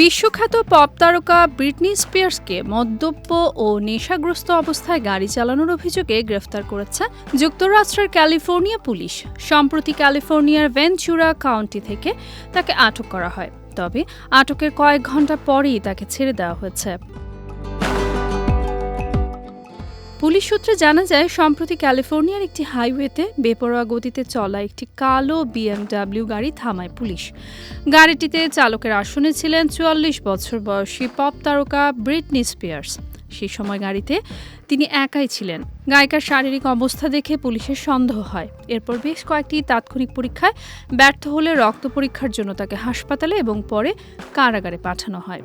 বিশ্বখ্যাত পপ তারকা ব্রিটনি স্পিয়ার্সকে মদ্যপ ও নেশাগ্রস্ত অবস্থায় গাড়ি চালানোর অভিযোগে গ্রেফতার করেছে যুক্তরাষ্ট্রের ক্যালিফোর্নিয়া পুলিশ। সম্প্রতি ক্যালিফোর্নিয়ার ভেনচুরা কাউন্টি থেকে তাকে আটক করা হয়, তবে আটকের কয়েক ঘন্টা পরেই তাকে ছেড়ে দেওয়া হয়েছে। পুলিশ সূত্রে জানা যায়, সম্প্রতি ক্যালিফোর্নিয়ার একটি হাইওয়েতে বেপরোয়া গতিতে চলা একটি কালো BMW গাড়ি থামায় পুলিশ। গাড়িটিতে চালকের আসনে ছিলেন 44 বছর বয়সী পপ তারকা ব্রিটনি স্পিয়ার্স। সেই সময় গাড়িতে তিনি একাই ছিলেন। গায়িকার শারীরিক অবস্থা দেখে পুলিশের সন্দেহ হয়। এরপর বেশ কয়েকটি তাৎক্ষণিক পরীক্ষায় ব্যর্থ হলে রক্ত পরীক্ষার জন্য তাকে হাসপাতালে এবং পরে কারাগারে পাঠানো হয়।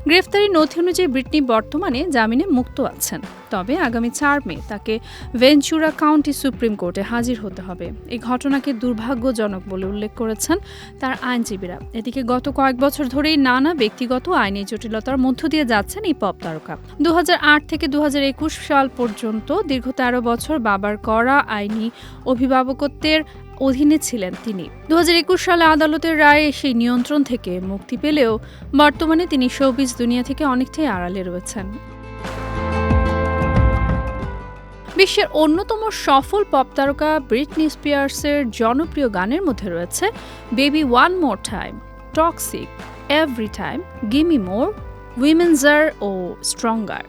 গ্রেফতারি নথি অনুযায়ী ব্রিটনি বর্তমানে জামিনে মুক্ত আছেন, তবে আগামী 4 মে তাকে ভেনচুরা কাউন্টি সুপ্রিম কোর্টে হাজির হতে হবে। এই ঘটনাকে দুর্ভাগ্যজনক বলে উল্লেখ করেছেন তার আইনজীবীরা। এদিকে গত কয়েক বছর ধরেই নানা ব্যক্তিগত আইনি জটিলতার মধ্য দিয়ে যাচ্ছেন এই পপ তারকা। 2008 থেকে 2021 সাল পর্যন্ত দীর্ঘ 13 বছর বাবার করা আইনি অভিভাবকত্বের অধীনে ছিলেন তিনি। 2021 সালে আদালতের রায়ে সেই নিয়ন্ত্রণ থেকে মুক্তি পেলেও বর্তমানে তিনি শোবিজ দুনিয়া থেকে অনেকটাই আড়ালে রয়েছেন। বিশ্বের অন্যতম সফল পপ তারকা ব্রিটনি স্পিয়ার্সের জনপ্রিয় গানের মধ্যে রয়েছে baby one more time, toxic, every time, give me more, women's আর ও স্ট্রঙ্গার।